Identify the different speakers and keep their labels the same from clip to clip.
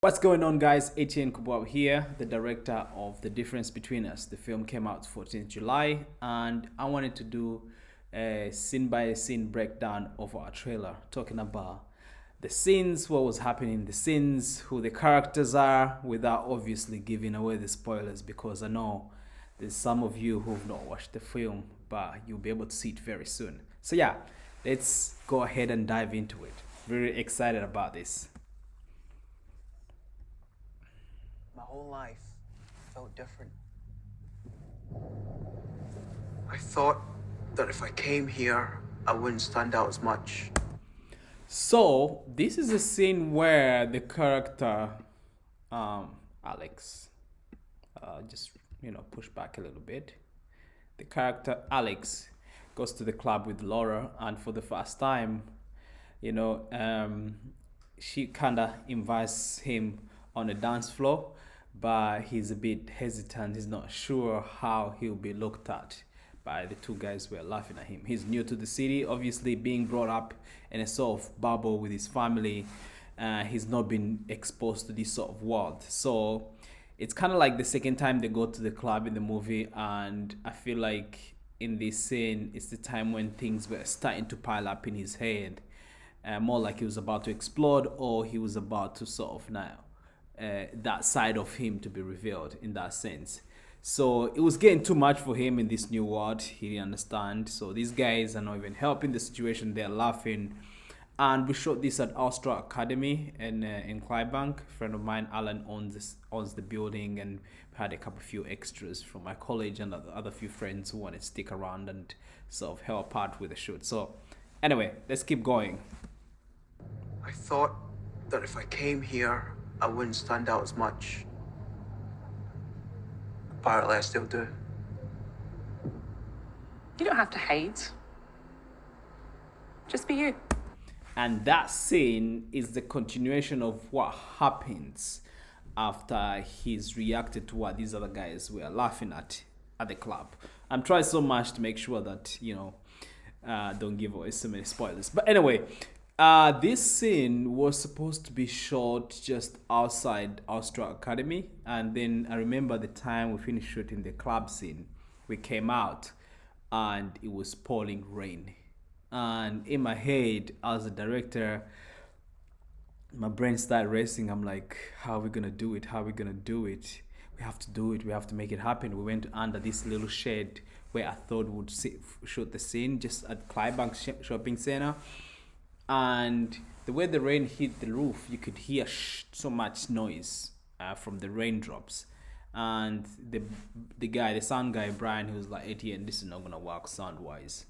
Speaker 1: What's going on, guys? Etienne Kubwabo here, the director of The Difference Between Us. The film came out 14th July, and I wanted to do a scene-by-scene breakdown of our trailer, talking about the scenes, what was happening in the scenes, who the characters are, without obviously giving away the spoilers, because I know there's some of you who've not watched the film, but you'll be able to see it very soon. So yeah, let's go ahead and dive into it. Very excited about this.
Speaker 2: My whole life felt different. I thought that if I came here, I wouldn't stand out as much.
Speaker 1: So this is a scene where the character, Alex, just push back a little bit. The character Alex goes to the club with Laura, and for the first time, she kinda invites him on a dance floor, but he's a bit hesitant. He's not sure how he'll be looked at by the two guys who are laughing at him. He's new to the city, obviously being brought up in a sort of bubble with his family. He's not been exposed to this sort of world. So it's kind of like the second time they go to the club in the movie, and I feel like in this scene, it's the time when things were starting to pile up in his head. More like he was about to explode, or he was about to sort of now that side of him to be revealed in that sense. So it was getting too much for him in this new world. He didn't understand. So these guys are not even helping the situation. They're laughing. And we shot this at Stirrat Academy in Clydebank. A friend of mine, Alan, owns the building, and we had a couple few extras from my college and other few friends who wanted to stick around and sort of help out with the shoot. So anyway, let's keep going.
Speaker 2: I thought that if I came here, I wouldn't stand out as much. Apparently, I still do.
Speaker 3: You don't have to hate. Just be you.
Speaker 1: And that scene is the continuation of what happens after he's reacted to what these other guys were laughing at the club. I'm trying so much to make sure that, don't give away so many spoilers. But anyway, this scene was supposed to be shot just outside Stirrat Academy. And then I remember the time we finished shooting the club scene, we came out and it was pouring rain. And in my head, as a director, my brain started racing. I'm like, how are we gonna do it? How are we gonna do it? We have to do it. We have to make it happen. We went under this little shed where I thought would shoot the scene, just at Clydebank Shopping Center. And the way the rain hit the roof, you could hear so much noise from the raindrops. And the sound guy, Brian, he was like, Etienne, this is not gonna work sound wise.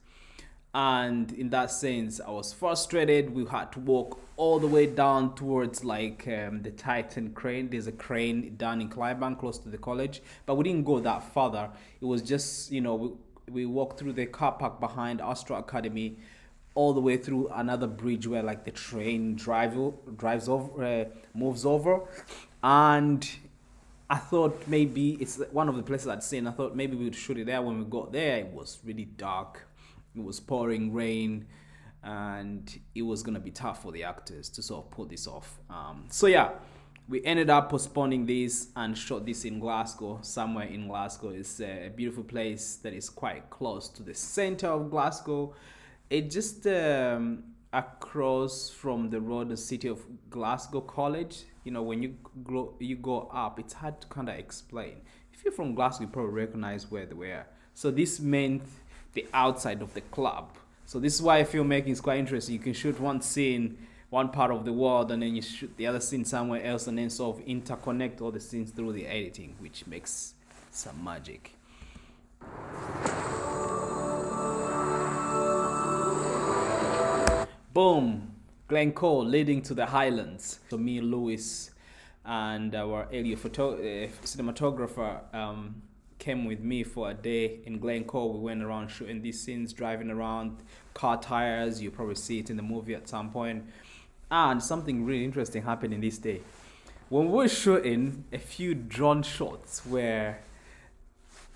Speaker 1: And in that sense, I was frustrated. We had to walk all the way down towards the Titan crane. There's a crane down in Clydebank close to the college, but we didn't go that further. It was just, we walked through the car park behind Stirrat Academy, all the way through another bridge where the train drives over, moves over. And I thought maybe it's one of the places I'd seen. I thought maybe we would shoot it there. When we got there, it was really dark. It was pouring rain, and it was going to be tough for the actors to sort of pull this off. So yeah, we ended up postponing this and shot this in Glasgow. Somewhere in Glasgow. It's a beautiful place that is quite close to the center of Glasgow. It just across from the road, the city of Glasgow College. When you go up, it's hard to kind of explain. If you're from Glasgow, you probably recognize where they were. So this meant the outside of the club. So this is why filmmaking is quite interesting. You can shoot one scene, one part of the world, and then you shoot the other scene somewhere else, and then sort of interconnect all the scenes through the editing, which makes some magic. Boom! Glencoe leading to the Highlands. So me, Lewis, and our cinematographer came with me for a day in Glencoe. We went around shooting these scenes, driving around, car tires. You probably see it in the movie at some point. And something really interesting happened in this day. When we were shooting, a few drone shots where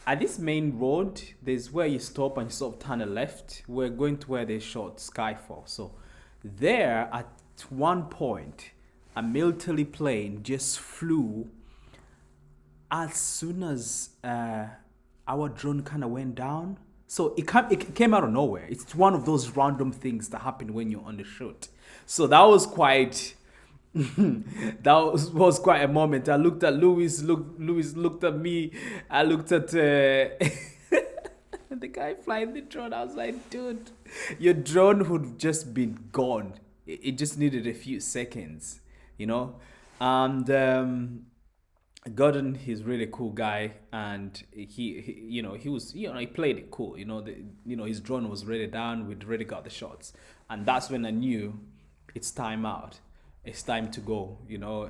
Speaker 1: at this main road, there's where you stop and you sort of turn a left. We're going to where they shot Skyfall. So there, at one point, a military plane just flew as soon as our drone kind of went down. So it came out of nowhere. It's one of those random things that happen when you're on the shoot. So that was quite was quite a moment. I looked at Louis, Louis looked at me, I looked at the guy flying the drone. I was like, dude, your drone would just been gone. It just needed a few seconds, you know. And Gordon, he's really cool guy, and he played it cool. His drone was ready down. We'd already got the shots, and that's when I knew it's time out. It's time to go.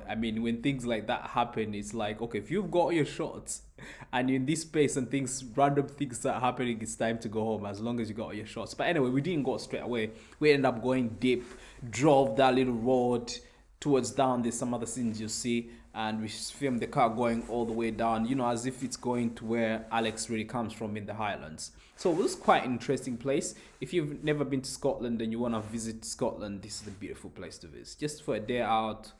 Speaker 1: I mean, when things like that happen, it's like, okay, if you've got your shots and you're in this space and random things start happening, it's time to go home as long as you got your shots. But anyway, we didn't go straight away. We ended up going deep, drove that little road towards down. There's some other scenes you see, and we filmed the car going all the way down, as if it's going to where Alex really comes from in the Highlands. So it was quite an interesting place. If you've never been to Scotland and you want to visit Scotland, this is a beautiful place to visit. Just for a day out,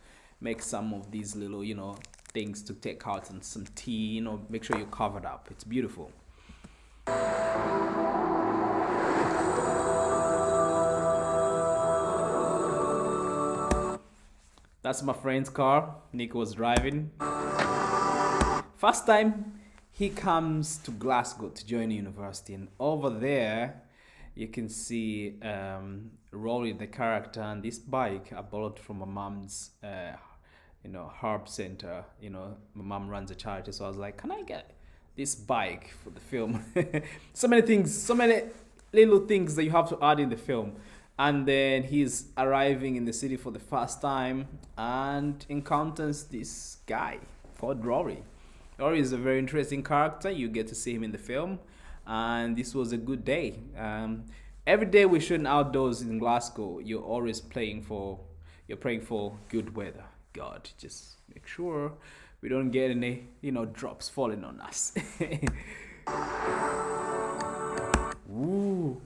Speaker 1: make some of these little, things to take out and some tea, make sure you're covered up. It's beautiful. That's my friend's car. Nick was driving. First time he comes to Glasgow to join university, and over there you can see Rory, the character, and this bike I borrowed from my mom's herb center. My mom runs a charity, so I was like, can I get this bike for the film? So many things, so many little things that you have to add in the film. And then he's arriving in the city for the first time and encounters this guy called Rory. Rory is a very interesting character. You get to see him in the film, and this was a good day. Every day we're shooting outdoors in Glasgow, you're always praying for good weather. God, just make sure we don't get any, drops falling on us. Ooh.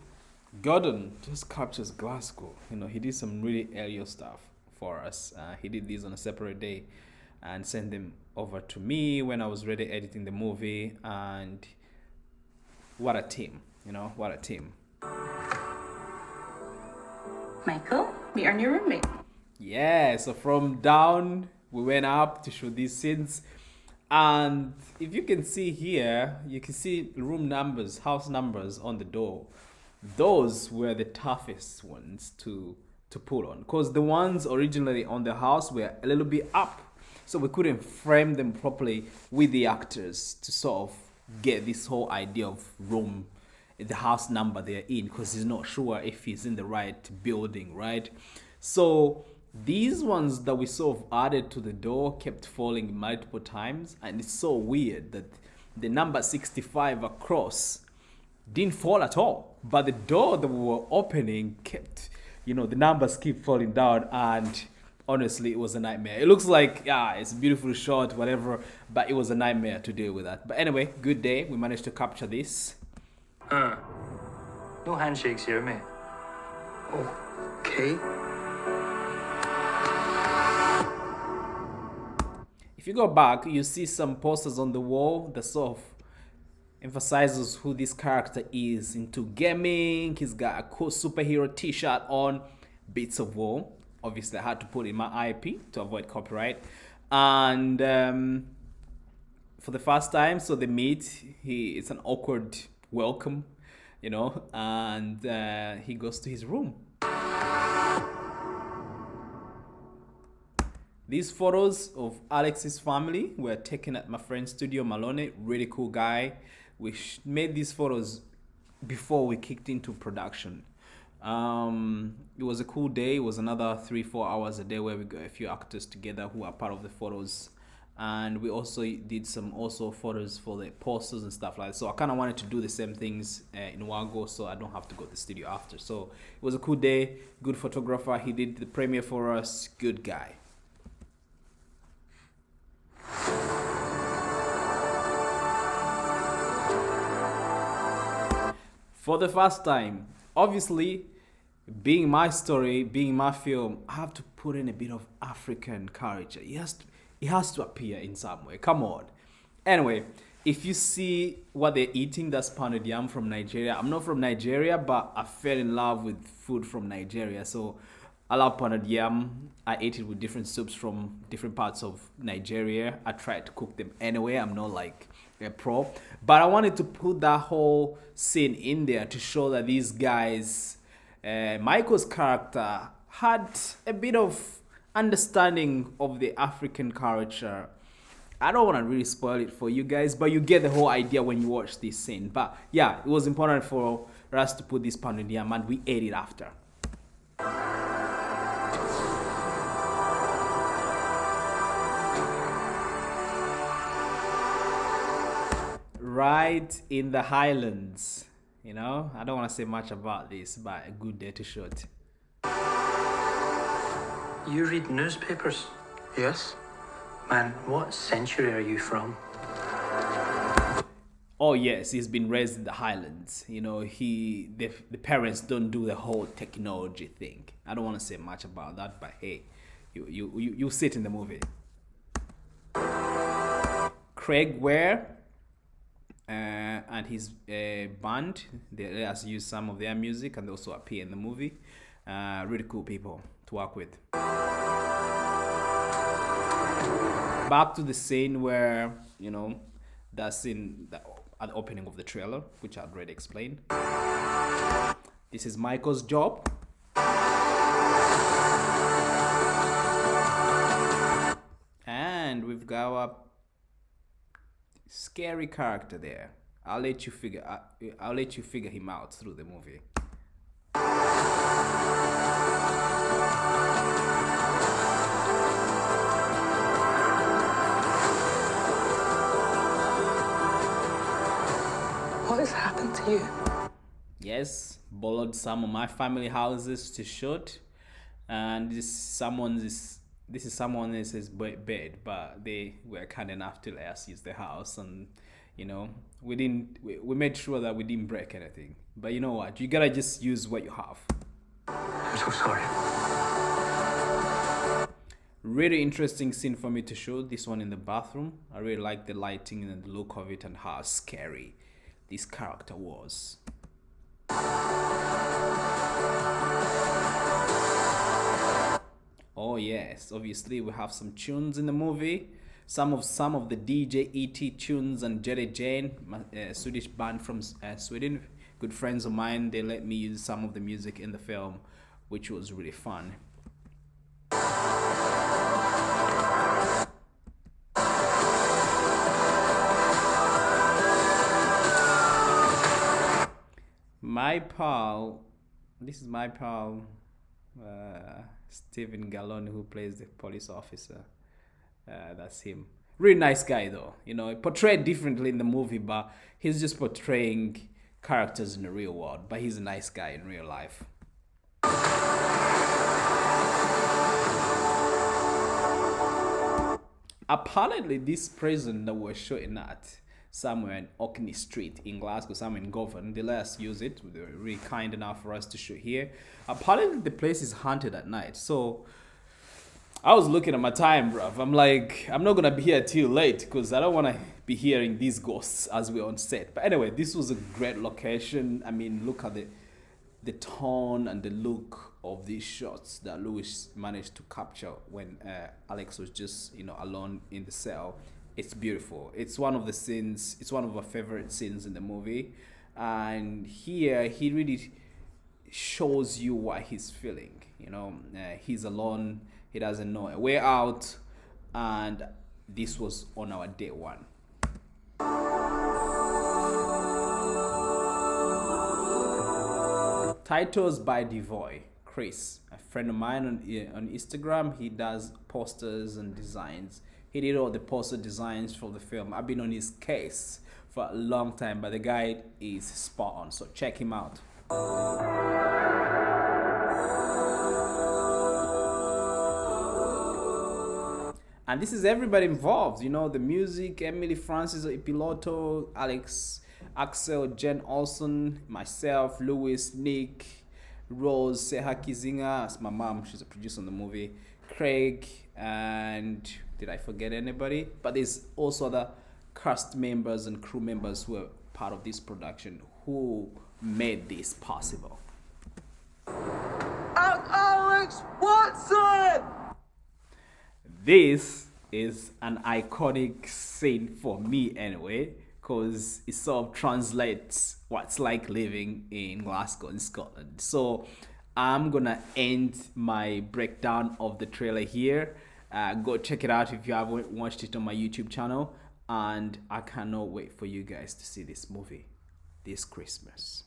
Speaker 1: Gordon just captures Glasgow. He did some really aerial stuff for us. He did these on a separate day and sent them over to me when I was ready editing the movie. And what a team, what a team.
Speaker 3: Michael, meet our new roommate.
Speaker 1: Yeah, so from down, we went up to shoot these scenes. And if you can see here, you can see room numbers, house numbers on the door. Those were the toughest ones to pull on, because the ones originally on the house were a little bit up, so we couldn't frame them properly with the actors to sort of get this whole idea of room, the house number they're in, because he's not sure if he's in the right building, right? So these ones that we sort of added to the door kept falling multiple times, and it's so weird that the number 65 across didn't fall at all, but the door that we were opening kept, the numbers keep falling down, and honestly it was a nightmare. It looks like it's a beautiful shot, whatever, but it was a nightmare to deal with that. But anyway, good day, we managed to capture this.
Speaker 4: No handshakes here, mate.
Speaker 2: Okay.
Speaker 1: If you go back, you see some posters on the wall that sort of emphasizes who this character is. Into gaming, he's got a cool superhero t-shirt on, bits of wool. Obviously I had to put in my IP to avoid copyright. And for the first time, so they meet, it's an awkward welcome, and he goes to his room. These photos of Alex's family were taken at my friend's studio, Malone, really cool guy. We made these photos before we kicked into production. It was a cool day. It was another 3-4 hours a day where we got a few actors together who are part of the photos. And we also did some photos for the posters and stuff like that. So I kind of wanted to do the same things in one go, so I don't have to go to the studio after. So it was a cool day, good photographer. He did the premiere for us, good guy. For the first time, obviously being my story, being my film, I have to put in a bit of African culture. It has to appear in some way. Come on. Anyway, if you see what they're eating, that's pounded yam from Nigeria. I'm not from Nigeria, but I fell in love with food from Nigeria. So I love pounded yam. I ate it with different soups from different parts of Nigeria. I tried to cook them anyway. I'm not like a pro. But I wanted to put that whole scene in there to show that these guys, Michael's character, had a bit of understanding of the African culture. I don't want to really spoil it for you guys, but you get the whole idea when you watch this scene. But yeah, it was important for us to put this pounded yam, and we ate it after. Right in the Highlands, you know. I don't want to say much about this, but a good day to shoot.
Speaker 4: You read newspapers?
Speaker 2: Yes?
Speaker 4: Man, what century are you from?
Speaker 1: Oh yes, he's been raised in the Highlands. You know, the parents don't do the whole technology thing. I don't want to say much about that, but hey, you see it in the movie. Craig Ware and his band, they let us use some of their music, and they also appear in the movie. Really cool people to work with. Back to the scene where, you know, that scene at the opening of the trailer, which I've already explained. This is Michael's job. And we've got a scary character there. I'll let you figure him out through the movie.
Speaker 3: What has happened to you?
Speaker 1: Yes, borrowed some of my family houses to shoot, and this is someone else's bed, but they were kind enough to let us use the house, and you know, we made sure that we didn't break anything. But you know what? You gotta just use what you have.
Speaker 4: I'm so sorry.
Speaker 1: Really interesting scene for me to shoot. This one in the bathroom. I really like the lighting and the look of it and how scary this character was. Oh yes, obviously we have some tunes in the movie. Some of the DJ E.T. tunes and Jerry Jane, a Swedish band from Sweden, good friends of mine. They let me use some of the music in the film, which was really fun. This is my pal, Stephen Gallon, who plays the police officer. That's him. Really nice guy though. You know, portrayed differently in the movie, but he's just portraying characters in the real world. But he's a nice guy in real life. Apparently, this prison that we're shooting at, somewhere in Orkney Street in Glasgow, somewhere in Govan, they let us use it. They were really kind enough for us to shoot here. Apparently, the place is haunted at night. So I was looking at my time, bruv. I'm like, I'm not gonna be here till late because I don't want to be hearing these ghosts as we're on set. But anyway, this was a great location. I mean, look at the tone and the look of these shots that Lewis managed to capture when Alex was just, you know, alone in the cell. It's beautiful. It's one of the scenes. It's one of our favorite scenes in the movie, and here he really shows you what he's feeling. You know, he's alone. He doesn't know a way out, and this was on our day one. Titles by Devoy. Chris, a friend of mine on Instagram, he does posters and designs. He did all the poster designs for the film. I've been on his case for a long time, but the guy is spot on, so check him out. And this is everybody involved, you know, the music, Emily Francis Piloto, Alex, Axel, Jen Olson, myself, Lewis, Nick, Rose Sehakizinka as my mom. She's a producer on the movie. Craig, and did I forget anybody? But there's also other cast members and crew members who are part of this production who made this possible.
Speaker 2: Alex Watson!
Speaker 1: This is an iconic scene for me anyway, because it sort of translates what's like living in Glasgow in Scotland. So I'm gonna end my breakdown of the trailer here. Go check it out if you haven't watched it on my YouTube channel, and I cannot wait for you guys to see this movie this Christmas.